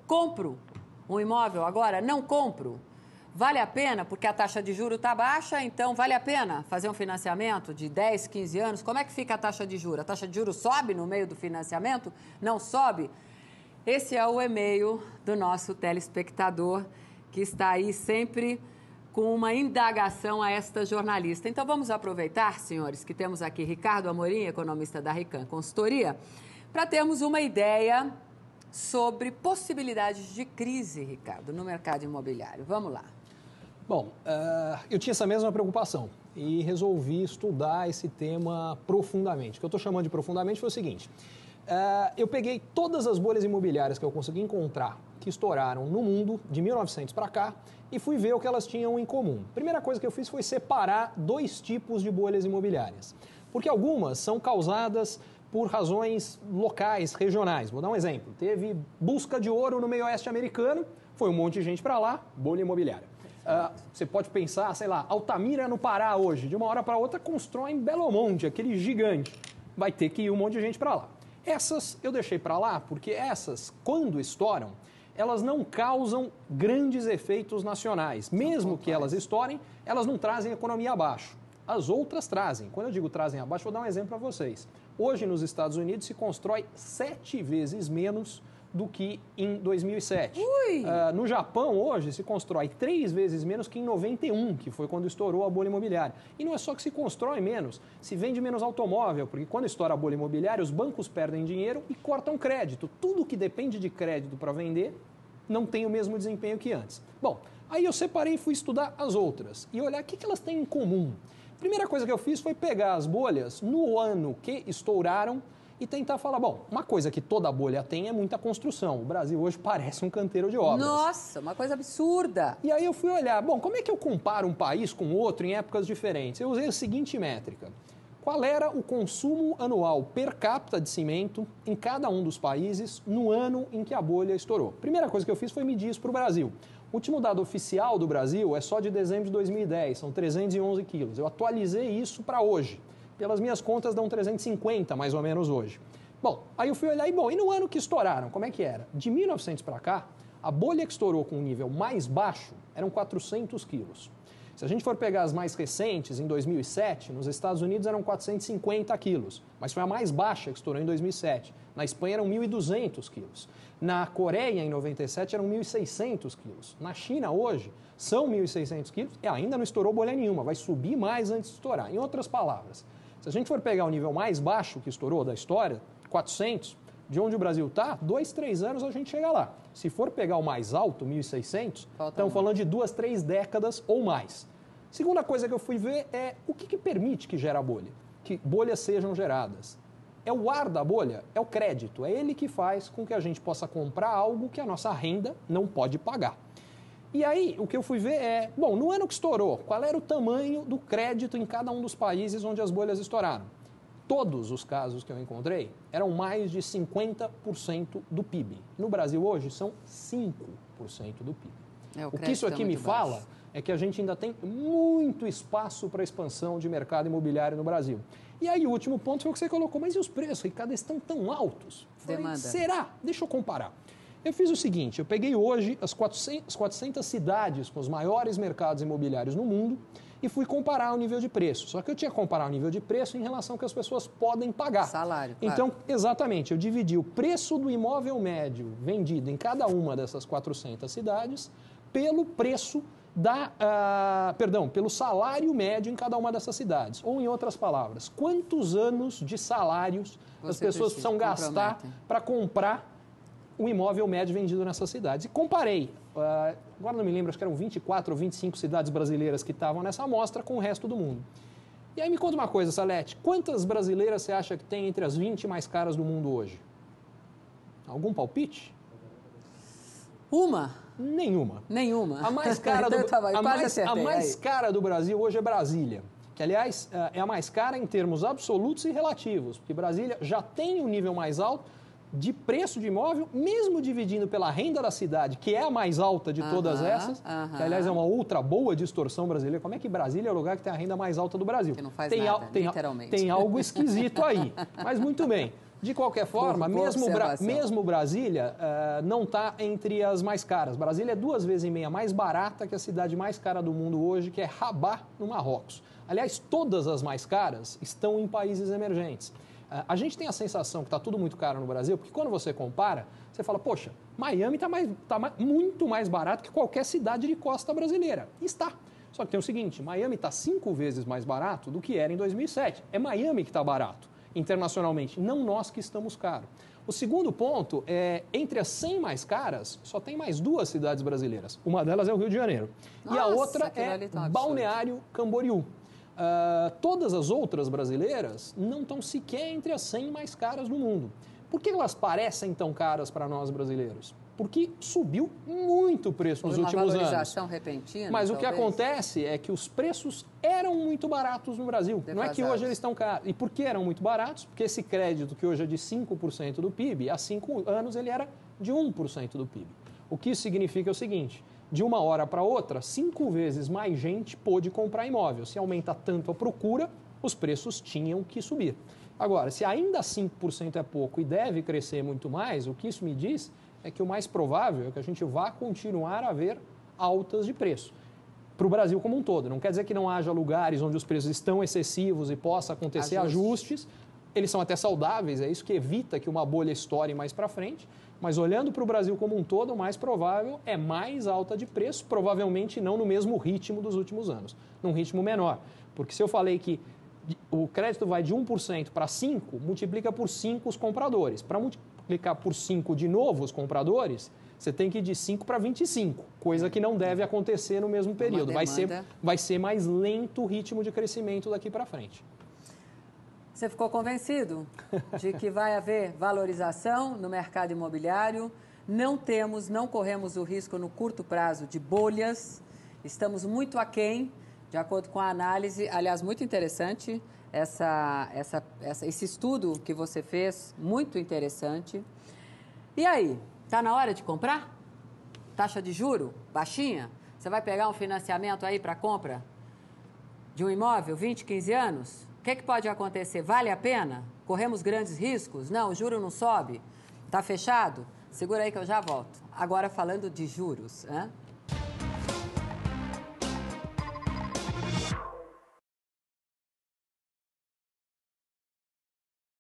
Compro um imóvel agora? Não compro? Vale a pena, porque a taxa de juros está baixa, então vale a pena fazer um financiamento de 10, 15 anos? Como é que fica a taxa de juros? A taxa de juros sobe no meio do financiamento? Não sobe? Esse é o e-mail do nosso telespectador, que está aí sempre com uma indagação a esta jornalista. Então vamos aproveitar, senhores, que temos aqui Ricardo Amorim, economista da Rican Consultoria, para termos uma ideia sobre possibilidades de crise, Ricardo, no mercado imobiliário. Vamos lá. Bom, eu tinha essa mesma preocupação e resolvi estudar esse tema profundamente. O que eu estou chamando de profundamente foi o seguinte: eu peguei todas as bolhas imobiliárias que eu consegui encontrar que estouraram no mundo de 1900 para cá e fui ver o que elas tinham em comum. A primeira coisa que eu fiz foi separar dois tipos de bolhas imobiliárias, porque algumas são causadas por razões locais, regionais. Vou dar um exemplo. Teve busca de ouro no meio oeste americano, foi um monte de gente para lá, bolha imobiliária. Você pode pensar, sei lá, Altamira no Pará hoje, de uma hora para outra constrói em Belo Monte, aquele gigante. Vai ter que ir um monte de gente para lá. Essas eu deixei para lá porque essas, quando estouram, elas não causam grandes efeitos nacionais. Mesmo que elas estourem, elas não trazem a economia abaixo. As outras trazem. Quando eu digo trazem abaixo, vou dar um exemplo para vocês. Hoje, nos Estados Unidos, se constrói 7 vezes menos do que em 2007. No Japão, hoje, se constrói 3 vezes menos que em 91, que foi quando estourou a bolha imobiliária. E não é só que se constrói menos, se vende menos automóvel, porque quando estoura a bolha imobiliária, os bancos perdem dinheiro e cortam crédito. Tudo que depende de crédito para vender não tem o mesmo desempenho que antes. Bom, aí eu separei e fui estudar as outras e olhar o que elas têm em comum. Primeira coisa que eu fiz foi pegar as bolhas no ano que estouraram e tentar falar, bom, uma coisa que toda bolha tem é muita construção. O Brasil hoje parece um canteiro de obras. Nossa, uma coisa absurda. E aí eu fui olhar, bom, como é que eu comparo um país com outro em épocas diferentes? Eu usei a seguinte métrica. Qual era o consumo anual per capita de cimento em cada um dos países no ano em que a bolha estourou? Primeira coisa que eu fiz foi medir isso para o Brasil. O último dado oficial do Brasil é só de dezembro de 2010, são 311 quilos. Eu atualizei isso para hoje. Pelas minhas contas, dão 350 mais ou menos hoje. Bom, aí eu fui olhar e no ano que estouraram, como é que era? De 1900 para cá, a bolha que estourou com um nível mais baixo eram 400 quilos. Se a gente for pegar as mais recentes, em 2007, nos Estados Unidos eram 450 quilos, mas foi a mais baixa que estourou em 2007. Na Espanha eram 1.200 quilos. Na Coreia, em 97, eram 1.600 quilos. Na China, hoje, são 1.600 quilos e ainda não estourou bolha nenhuma, vai subir mais antes de estourar. Em outras palavras, se a gente for pegar o nível mais baixo que estourou da história, 400, de onde o Brasil está, 2, 3 anos a gente chega lá. Se for pegar o mais alto, 1.600, estamos falando de 2, 3 décadas ou mais. Segunda coisa que eu fui ver é o que permite que gera bolha, que bolhas sejam geradas. É o ar da bolha, é o crédito, é ele que faz com que a gente possa comprar algo que a nossa renda não pode pagar. E aí, o que eu fui ver é, bom, no ano que estourou, qual era o tamanho do crédito em cada um dos países onde as bolhas estouraram? Todos os casos que eu encontrei eram mais de 50% do PIB. No Brasil hoje são 5% do PIB. O que isso aqui me fala é que a gente ainda tem muito espaço para expansão de mercado imobiliário no Brasil. E aí o último ponto foi o que você colocou, mas e os preços, Ricardo, estão tão altos? Falei, será? Deixa eu comparar. Eu fiz o seguinte, eu peguei hoje as 400 cidades com os maiores mercados imobiliários no mundo e fui comparar o nível de preço. Só que eu tinha que comparar o nível de preço em relação ao que as pessoas podem pagar. Salário, claro. Então, exatamente, eu dividi o preço do imóvel médio vendido em cada uma dessas 400 cidades pelo preço pelo salário médio em cada uma dessas cidades. Ou, em outras palavras, quantos anos de salários as pessoas precisam gastar para comprar o imóvel médio vendido nessas cidades. E comparei, agora não me lembro, acho que eram 24 ou 25 cidades brasileiras que estavam nessa amostra com o resto do mundo. E aí me conta uma coisa, Salete, quantas brasileiras você acha que tem entre as 20 mais caras do mundo hoje? Algum palpite? Uma? Nenhuma. Nenhuma. A mais cara cara do Brasil hoje é Brasília, que, aliás, é a mais cara em termos absolutos e relativos, porque Brasília já tem um nível mais alto de preço de imóvel, mesmo dividindo pela renda da cidade, que é a mais alta de todas essas, que, aliás, é uma outra boa distorção brasileira. Como é que Brasília é o lugar que tem a renda mais alta do Brasil? Que não faz nada, literalmente. Tem algo esquisito aí. Mas, muito bem. De qualquer forma, mesmo Brasília não está entre as mais caras. Brasília é 2,5 vezes mais barata que a cidade mais cara do mundo hoje, que é Rabat, no Marrocos. Aliás, todas as mais caras estão em países emergentes. A gente tem a sensação que está tudo muito caro no Brasil, porque quando você compara, você fala, poxa, Miami está muito mais barato que qualquer cidade de costa brasileira. E está. Só que tem o seguinte, Miami está 5 vezes mais barato do que era em 2007. É Miami que está barato internacionalmente, não nós que estamos caros. O segundo ponto é, entre as 100 mais caras, só tem mais 2 cidades brasileiras. Uma delas é o Rio de Janeiro. Nossa, e a outra é Balneário Camboriú. Todas as outras brasileiras não estão sequer entre as 100 mais caras do mundo. Por que elas parecem tão caras para nós brasileiros? Porque subiu muito o preço nos últimos anos. Uma valorização repentina, mas o que acontece é que os preços eram muito baratos no Brasil. Não é que hoje eles estão caros. E por que eram muito baratos? Porque esse crédito, que hoje é de 5% do PIB, há 5 anos ele era de 1% do PIB. O que isso significa é o seguinte, de uma hora para outra, 5 vezes mais gente pôde comprar imóvel. Se aumenta tanto a procura, os preços tinham que subir. Agora, se ainda 5% é pouco e deve crescer muito mais, o que isso me diz é que o mais provável é que a gente vá continuar a ver altas de preço. Para o Brasil como um todo. Não quer dizer que não haja lugares onde os preços estão excessivos e possa acontecer ajustes. Eles são até saudáveis, é isso que evita que uma bolha estoure mais para frente. Mas olhando para o Brasil como um todo, o mais provável é mais alta de preço, provavelmente não no mesmo ritmo dos últimos anos, num ritmo menor. Porque se eu falei que o crédito vai de 1% para 5%, multiplica por 5 os compradores. Para multiplicar por 5 de novo os compradores, você tem que ir de 5 para 25, coisa que não deve acontecer no mesmo período. Vai ser mais lento o ritmo de crescimento daqui para frente. Você ficou convencido de que vai haver valorização no mercado imobiliário? Não corremos o risco no curto prazo de bolhas, estamos muito aquém, de acordo com a análise, aliás, muito interessante, esse estudo que você fez, muito interessante. E aí, está na hora de comprar? Taxa de juro baixinha? Você vai pegar um financiamento aí para compra de um imóvel, 20, 15 anos? O que pode acontecer? Vale a pena? Corremos grandes riscos? Não, o juro não sobe? Está fechado? Segura aí que eu já volto. Agora falando de juros, né?